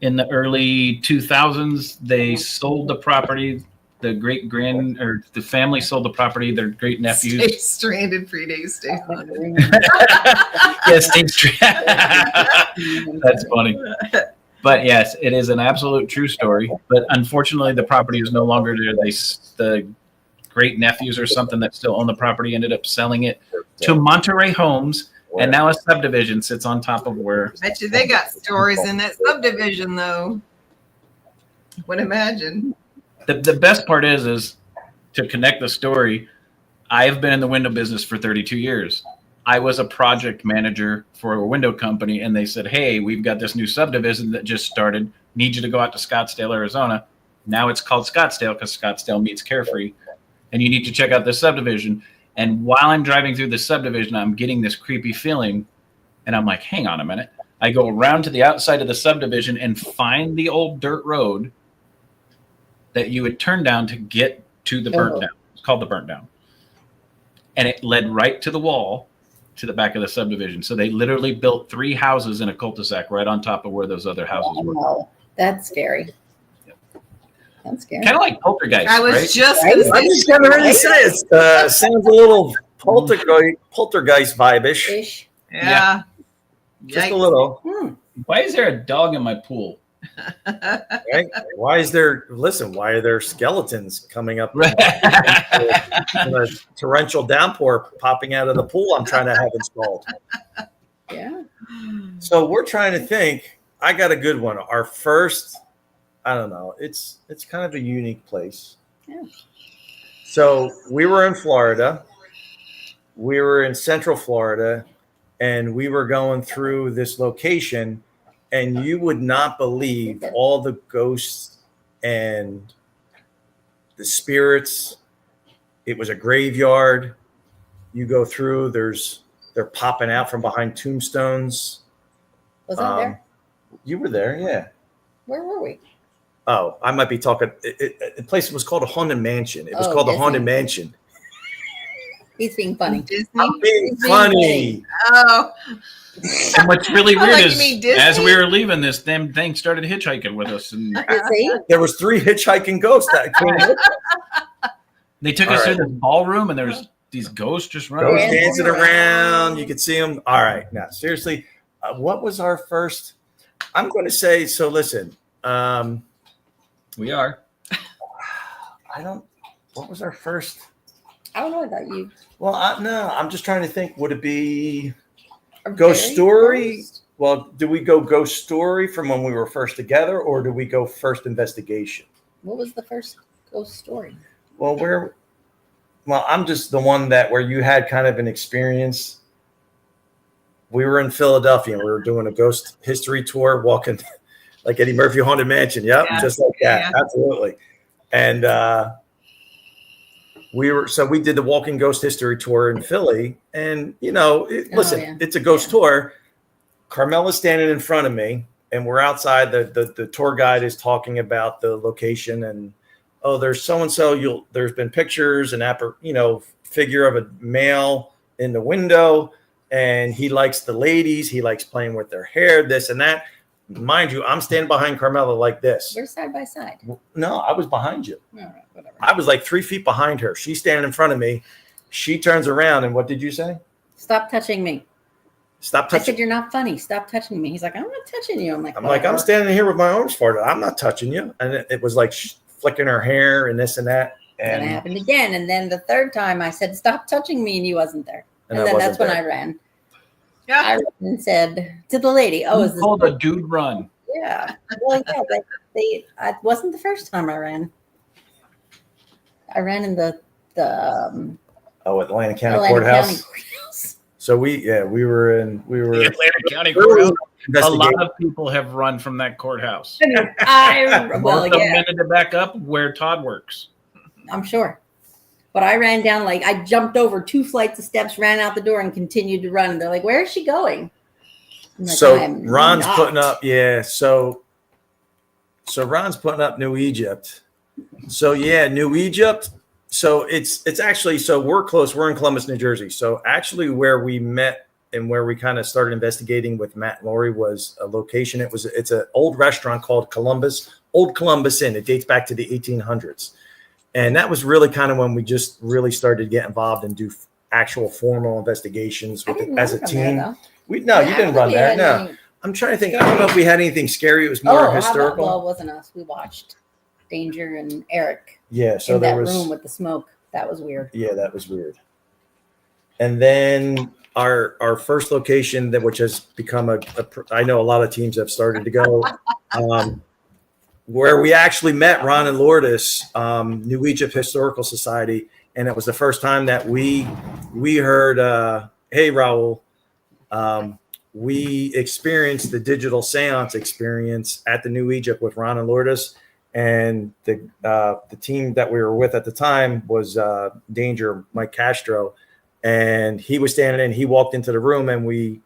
In the early 2000s, they sold the property. The family sold the property. Their great nephews. Stay stranded 3 days. Stay haunted. Yes, State Street. That's funny. But yes, it is an absolute true story. But unfortunately, the property is no longer there. The great nephews or something that still own the property ended up selling it to Monterey Homes, and now a subdivision sits on top of where. Bet you they got stories in that subdivision, though. Would imagine. The best part is to connect the story. I've been in the window business for 32 years. I was a project manager for a window company, and they said, "Hey, we've got this new subdivision that just started. Need you to go out to Scottsdale, Arizona." Now it's called Scottsdale because Scottsdale meets Carefree, and you need to check out this subdivision. And while I'm driving through the subdivision, I'm getting this creepy feeling, and I'm like, "Hang on a minute." I go around to the outside of the subdivision and find the old dirt road that you would turn down to get to the burnt down. It's called the burnt down. And it led right to the wall to the back of the subdivision. So they literally built 3 houses in a cul-de-sac right on top of where those other houses were. Wow. That's scary. That's scary. Kind of like poltergeist, I was right? just Right? going to I was say. going to say it. Sounds a little poltergeist vibe-ish. Fish. Yeah. Just a little. Why is there a dog in my pool? Right? Why are there skeletons coming up Right. in a torrential downpour popping out of the pool I'm trying to have installed? Yeah. So we're trying to think. I got a good one. Our first, I don't know. It's kind of a unique place. Yeah. So we were in Florida. We were in Central Florida, and we were going through this location, and you would not believe all the ghosts and the spirits. It was a graveyard. You go through, they're popping out from behind tombstones. Was I there? You were there, yeah. Where were we? Oh, I might be talking. The place was called a haunted mansion. It was Oh, called the Disney. haunted mansion. He's being funny. Disney. I'm being He's being funny. Oh, And what's really I weird thought you is mean Disney. as we were leaving, this damn thing started hitchhiking with us. And See? There was 3 hitchhiking ghosts that came with us. they took All us right. to this ballroom, and there's these ghosts just running. Ghosts Yeah. dancing around. You could see them. All right. Now, seriously, what was our first? I'm going to say, so listen, We are. what was our first? I don't know about you. Well, no, I'm just trying to think. Would it be Our ghost very story? first- Well, do we go ghost story from when we were first together, or do we go first investigation? What was the first ghost story? Well, I'm just the one where you had kind of an experience. We were in Philadelphia and we were doing a ghost history tour, walking like Eddie Murphy Haunted Mansion. Yep, Yeah. just like that. Yeah. Absolutely. And we did the walking ghost history tour in Philly. And listen, yeah. it's a ghost tour. Carmella's standing in front of me, and we're outside. The tour guide is talking about the location, and there's so and so. There's been pictures and figure of a male in the window, and he likes the ladies. He likes playing with their hair, this and that. Mind you, I'm standing behind Carmella like this. We're side by side. No, I was behind you. All right, whatever. I was like 3 feet behind her. She's standing in front of me. She turns around, and what did you say? Stop touching me. Stop I touching. said, you're not funny. Stop touching me. He's like, I'm not touching you. I'm like, I'm whatever. standing here with my arms folded. I'm not touching you. And it was like flicking her hair and this and that. then it happened again. And then the third time I said, stop touching me. And he wasn't there. And I then wasn't that's when there. I ran. Yeah. I ran and said to the lady, oh, is this called a dude run? Yeah. Well, yeah, but it wasn't the first time I ran. I ran in the Atlanta County Atlanta Courthouse. County Courthouse. So we were The Atlanta County Courthouse. A lot of people have run from that courthouse. Well, Worth a yeah, minute to back up where Todd works. I'm sure. But I ran down, like, I jumped over 2 flights of steps, ran out the door, and continued to run. And they're like, where is she going? I'm like, So I'm Ron's not. putting up, yeah. So Ron's putting up New Egypt. So yeah, New Egypt. So it's actually, so we're close. We're in Columbus, New Jersey. So actually, where we met and where we kind of started investigating with Matt and Lori was a location. It's an old restaurant called Old Columbus Inn. It dates back to the 1800s, and that was really kind of when we just really started to get involved and do actual formal investigations with it as a team. You didn't run there. No, I'm trying to think. I don't know if we had anything scary. It was more historical. Well, it wasn't us. We watched Danger and Eric. Yeah, so in there that was room with the smoke. That was weird. Yeah, that was weird. And then our first location, which has become I know a lot of teams have started to go, where we actually met Ron and Lourdes, New Egypt Historical Society, and it was the first time that we heard, hey Raul, we experienced the digital seance experience at the New Egypt with Ron and Lourdes. And the team that we were with at the time was Danger, Mike Castro, and he was standing in. He walked into the room, and we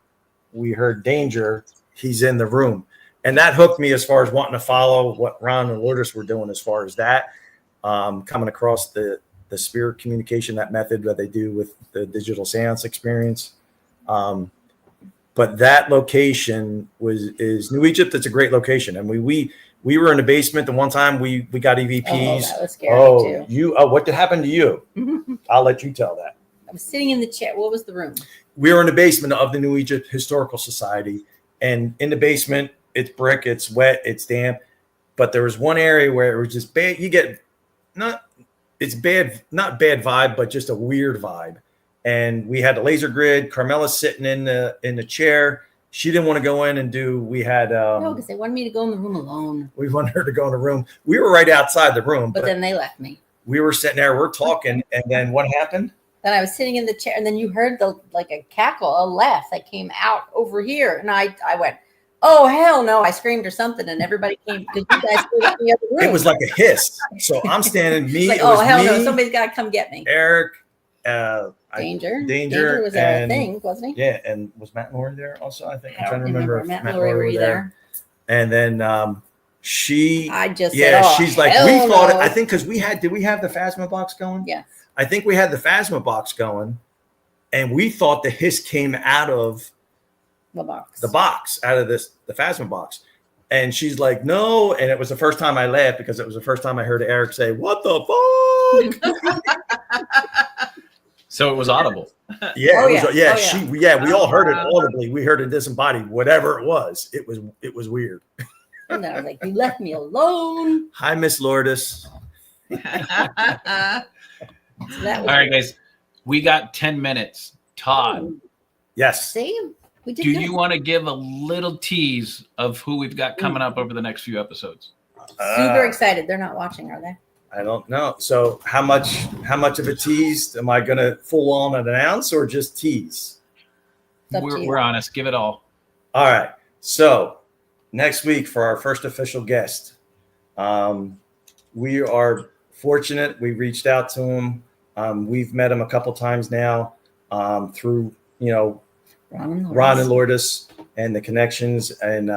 heard Danger. He's in the room, and that hooked me as far as wanting to follow what Ron and Lourdes were doing as far as that, coming across the spirit communication, that method that they do with the digital seance experience. But that location is New Egypt. It's a great location, and we were in the basement the one time we got EVPs. Oh, that was scary too. What happened to you? I'll let you tell that. I was sitting in the chair. What was the room? We were in the basement of the New Egypt Historical Society, and in the basement, it's brick, it's wet, it's damp, but there was one area where it was just bad. You get not bad vibe, but just a weird vibe. And we had the laser grid. Carmella sitting in the chair. She didn't want to go in and do. We had no, because they wanted me to go in the room alone. We wanted her to go in the room. We were right outside the room, but then they left me. We were sitting there. We're talking, and then what happened? Then I was sitting in the chair, and then you heard a cackle, a laugh that came out over here, and I went, "Oh hell no!" I screamed or something, and everybody came because you guys were in the other room. It was like a hiss. So I'm standing. Me. Like, oh hell no! Somebody's got to come get me. Eric. Danger was a thing, wasn't he? Yeah, and was Matt and Lori there also? I think I'm trying to remember if Matt and Lori were there. And then she's like, we thought it. I think because did we have the Phasma box going? Yes. I think we had the Phasma box going, and we thought the hiss came out of the box, out of the Phasma box. And she's like, no. And it was the first time I laughed because it was the first time I heard Eric say, "What the fuck?" So it was audible. Yeah, we all heard it audibly. We heard it disembodied, whatever it was. It was weird. And then I was like, "You left me alone." Hi, Miss Lourdes. All right, guys, we got 10 minutes. Todd. Yes. See, we did. Do you want to give a little tease of who we've got coming up over the next few episodes? Super excited. They're not watching, are they? I don't know. So how much of a tease am I going to full on announce or just tease? We're honest. Give it all. All right. So next week for our first official guest, we are fortunate. We reached out to him. We've met him a couple times now through, Ron and Lourdes and the connections. And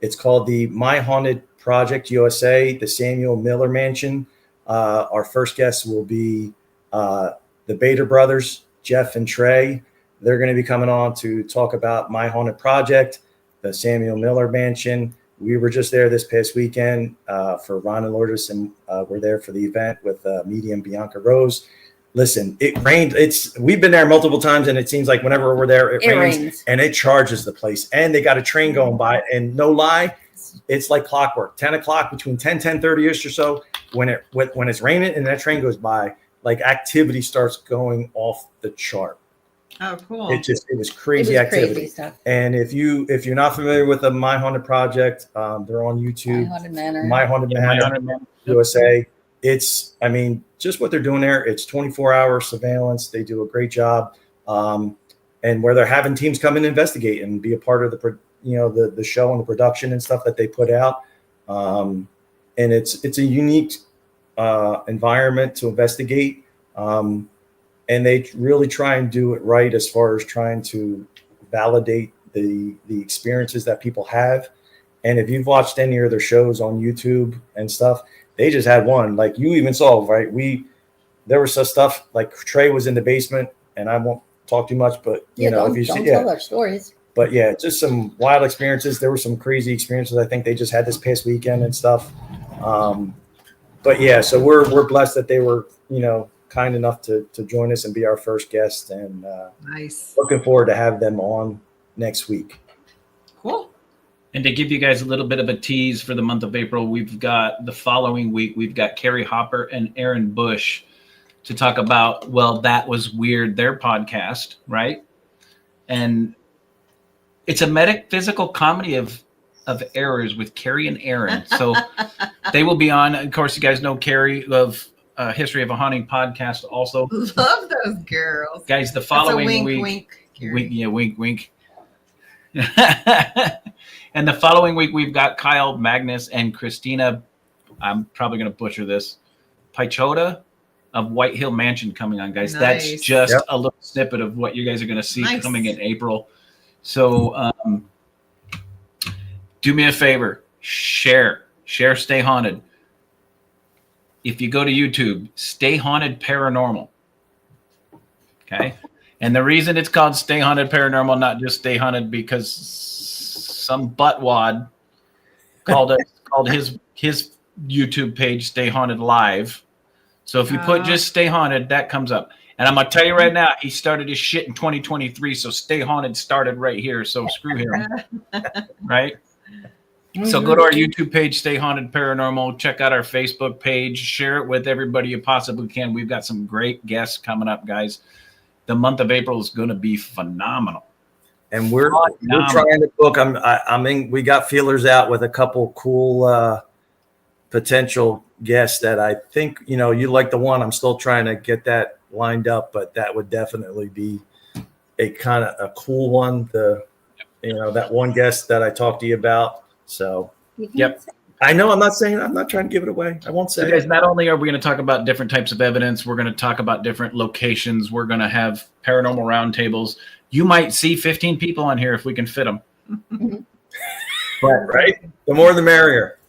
it's called the My Haunted Project USA, the Samuel Miller Mansion. Our first guests will be the Bader brothers, Jeff and Trey. They're going to be coming on to talk about My Haunted Project, the Samuel Miller Mansion. We were just there this past weekend for Ron and Lourdes, and we're there for the event with medium Bianca Rose. Listen, it rained. We've been there multiple times, and it seems like whenever we're there, it rains, and it charges the place. And they got a train going by, and no lie, it's like clockwork. 10 o'clock, between 10:30-ish or so, when it's raining and that train goes by, like activity starts going off the chart. Oh, cool. It was crazy activity. Crazy stuff. And if you're not familiar with the My Haunted Project, they're on YouTube. My Haunted Manor, USA. It's, I mean, just what they're doing there. It's 24-hour surveillance. They do a great job. And where they're having teams come and investigate and be a part of the show and the production and stuff that they put out. And it's a unique environment to investigate. And they really try and do it right as far as trying to validate the experiences that people have. And if you've watched any of their shows on YouTube and stuff, they just had one. Like you even saw, right? There was some stuff like Trey was in the basement, and I won't talk too much, but if you see, tell our stories. But yeah, just some wild experiences. There were some crazy experiences I think they just had this past weekend and stuff. But yeah, so we're blessed that they were, kind enough to join us and be our first guest, and nice. Looking forward to have them on next week. Cool. And to give you guys a little bit of a tease for the month of April, we've got the following week, we've got Carrie Hopper and Aaron Bush to talk about, well, That Was Weird, their podcast, right? And it's a metaphysical comedy of errors with Carrie and Aaron. So they will be on. Of course, you guys know Carrie of History of a Haunting podcast also. Love those girls. Guys, the following wink, week. Wink, wink, yeah, wink, wink. And the following week, we've got Kyle Magnus and Christina, I'm probably going to butcher this, Pichota of White Hill Mansion coming on, guys. Nice. That's just a little snippet of what you guys are going to see coming in April. So do me a favor, share Stay Haunted. If you go to YouTube, Stay Haunted Paranormal. Okay. And the reason it's called Stay Haunted Paranormal, not just Stay Haunted, because some buttwad called his YouTube page Stay Haunted Live. So if you put just Stay Haunted, that comes up. And I'm gonna tell you right now, he started his shit in 2023. So Stay Haunted started right here. So screw him. Right? So go to our YouTube page, Stay Haunted Paranormal. Check out our Facebook page. Share it with everybody you possibly can. We've got some great guests coming up, guys. The month of April is going to be phenomenal. And we're trying to book. We got feelers out with a couple cool potential guests that I think, you like the one. I'm still trying to get that lined up, but that would definitely be a kind of a cool one. That one guest that I talked to you about. So, yep. I know I'm not trying to give it away. I won't say it. Guys, not only are we going to talk about different types of evidence, we're going to talk about different locations. We're going to have paranormal roundtables. You might see 15 people on here if we can fit them. But, right? The more the merrier.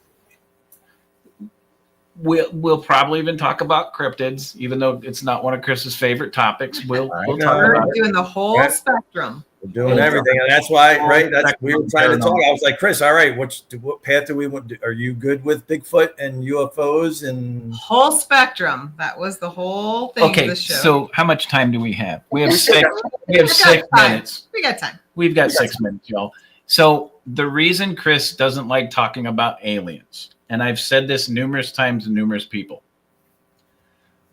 We'll probably even talk about cryptids, even though it's not one of Chris's favorite topics. We'll talk about it. Doing the whole spectrum. We're doing everything, and that's why, right? We were trying to talk. I was like, Chris, all right, what path do we want? Are you good with Bigfoot and UFOs and whole spectrum? That was the whole thing. Okay, of the show. So how much time do we have? We have 6 minutes. We got time. We've got 6 minutes, y'all. So the reason Chris doesn't like talking about aliens, and I've said this numerous times to numerous people,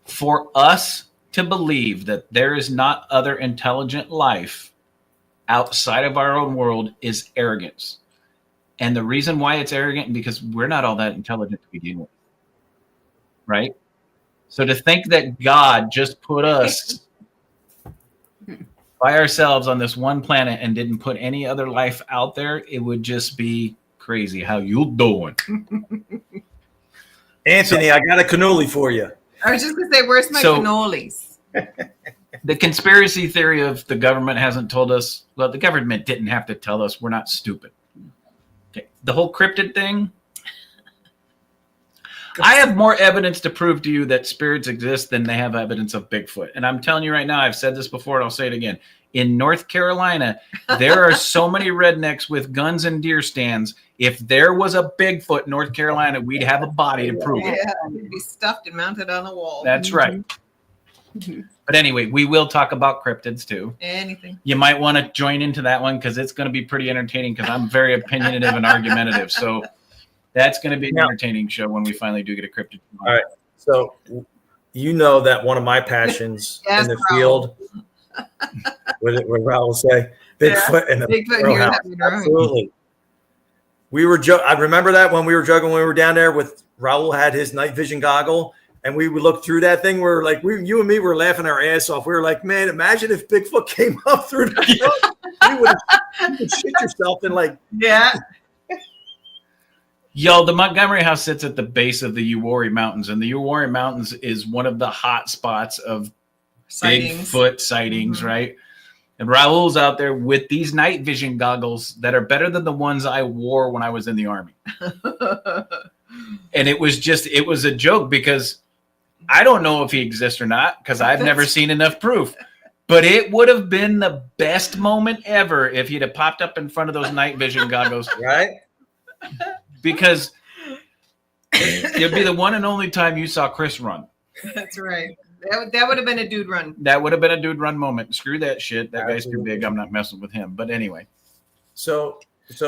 for us to believe that there is not other intelligent life outside of our own world is arrogance. And the reason why it's arrogant, because we're not all that intelligent to begin with. Right? So to think that God just put us by ourselves on this one planet and didn't put any other life out there, it would just be crazy. How you doing? Anthony, I got a cannoli for you. I was just going to say, where's my cannolis? The conspiracy theory of the government hasn't told us. Well, the government didn't have to tell us. We're not stupid. Okay. The whole cryptid thing. I have more evidence to prove to you that spirits exist than they have evidence of Bigfoot. And I'm telling you right now, I've said this before and I'll say it again. In North Carolina, there are so many rednecks with guns and deer stands. If there was a Bigfoot in North Carolina, we'd have a body to prove it. Yeah, it'd be stuffed and mounted on a wall. That's right. But anyway, we will talk about cryptids too. Anything. You might want to join into that one because it's going to be pretty entertaining because I'm very opinionative and argumentative. So That's going to be an Now- entertaining show when we finally do get a cryptid. All right. So you know that one of my passions Yes, in the Raul. field, what Raul will say, Bigfoot and the Bigfoot row here in house. that room. Absolutely. We were I remember that when we were juggling, when we were down there with Raul had his night vision goggle, and we would look through that thing. We were like, you and me were laughing our ass off. We were like, man, imagine if Bigfoot came up through the you would shit yourself and like, Yeah. Yo, the Montgomery House sits at the base of the Uwharrie Mountains, and the Uwharrie Mountains is one of the hot spots of Sightings. Bigfoot sightings, Mhm. right? And Raul's out there with these night vision goggles that are better than the ones I wore when I was in the Army. And it was a joke because I don't know if he exists or not because I've never seen enough proof. But it would have been the best moment ever if he'd have popped up in front of those night vision goggles, right? because it'd be the one and only time you saw Chris run. That's right. That would have been a dude run. That would have been a dude run moment. Screw that shit. That guy's too Absolutely. big. I'm not messing with him. But anyway. So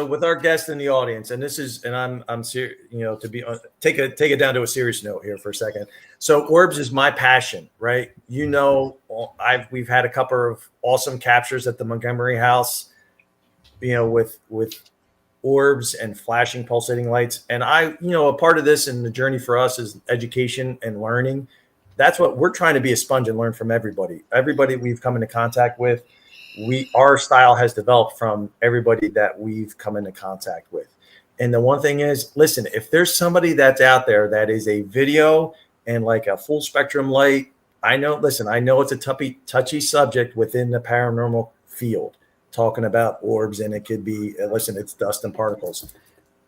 with our guest in the audience, and this is, and I'm serious, to be take it down to a serious note here for a second. So orbs is my passion, right? We've had a couple of awesome captures at the Montgomery House, with orbs and flashing pulsating lights. And a part of this and the journey for us is education and learning. That's what we're trying to be, a sponge and learn from everybody. Everybody we've come into contact with, our style has developed from everybody that we've come into contact with. And the one thing is, listen, if there's somebody that's out there that is a video and like a full spectrum light, I know it's a touchy subject within the paranormal field, talking about orbs, and it could be, it's dust and particles.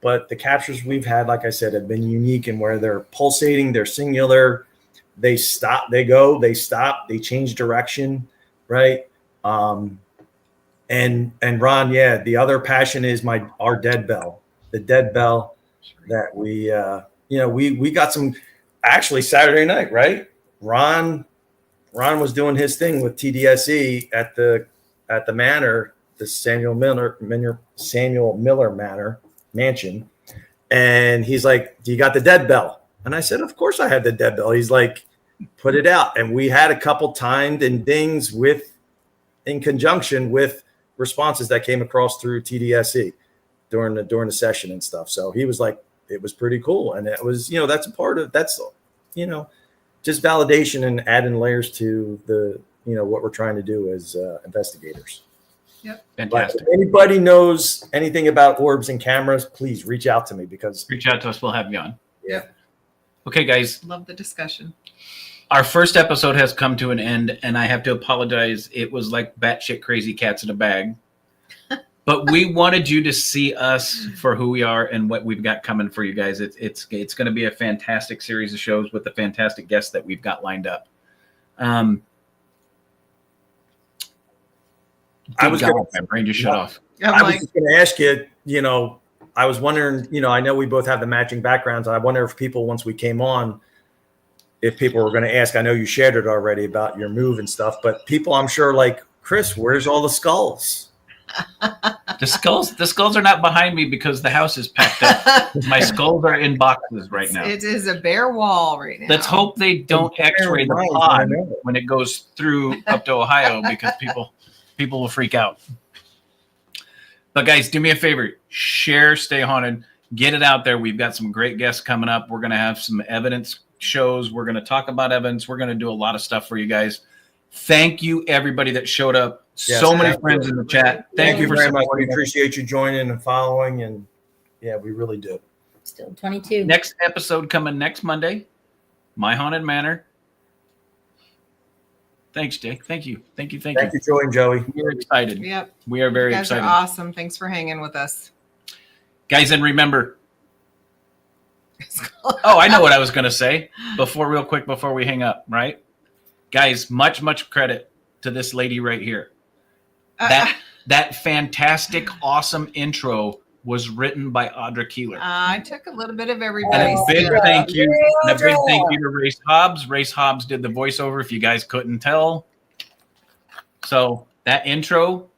But the captures we've had, like I said, have been unique in where they're pulsating, they're singular, they stop, they go, they stop, they change direction, right? And Ron, yeah, the other passion is our dead bell, the dead bell that we got some, actually Saturday night, right? Ron was doing his thing with TDSE at the manor, the Samuel Miller Manor mansion. And he's like, do you got the dead bell? And I said, of course I had the dead bell. He's like, put it out. And we had a couple timed and dings in conjunction with responses that came across through TDSE during the session and stuff. So he was like, it was pretty cool. And it was, that's a part of, just validation and adding layers to the, what we're trying to do as investigators. Yep. Fantastic. But if anybody knows anything about orbs and cameras, please reach out to me, because Reach out to us. We'll have you on. Yep. Okay, guys. Love the discussion. Our first episode has come to an end, and I have to apologize. It was like batshit crazy cats in a bag. But we wanted you to see us for who we are and what we've got coming for you guys. It's going to be a fantastic series of shows with the fantastic guests that we've got lined up. My brain just shut off. I was just going to ask you, I was wondering, I know we both have the matching backgrounds. I wonder if people, once we came on, if people were going to ask, I know you shared it already about your move and stuff, but people, I'm sure, like, Chris, where's all the skulls? The skulls are not behind me because the house is packed up. My skulls are in boxes right now. It is a bare wall right now. Let's hope they don't X-ray the pod when it goes through up to Ohio, because people will freak out. But guys, do me a favor, share Stay Haunted, get it out there. We've got some great guests coming up. We're going to have some evidence shows. We're going to talk about evidence. We're going to do a lot of stuff for you guys. Thank you, everybody that showed up. Yes, so many friends in the chat. Thank you for very much. We supporting us. appreciate you joining and following, and yeah, we really do. Still 22. Next episode coming next Monday, My Haunted Manor. Thanks, Jake. Thank you. Thank you, Joey and Joey. We're excited. Yep. We are very You guys excited. are awesome. Thanks for hanging with us. Guys, and remember, oh, I know what I was going to say before we hang up, right? Guys, much credit to this lady right here. That fantastic, awesome intro was written by Audra Keeler. I took a little bit of And everybody's. a big stuff. thank you. And a big thank you to Race Hobbs. Race Hobbs did the voiceover if you guys couldn't tell. So that intro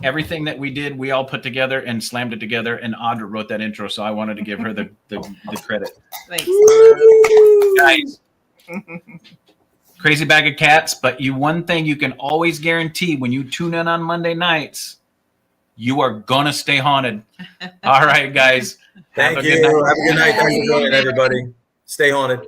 everything that we did, we all put together and slammed it together. And Audra wrote that intro, so I wanted to give her the credit. Thanks. Guys, crazy bag of cats. But one thing you can always guarantee when you tune in on Monday nights, you are gonna stay haunted. All right, guys. Thank Have a you. good night. Have a good night. Thanks for joining, everybody. Stay haunted.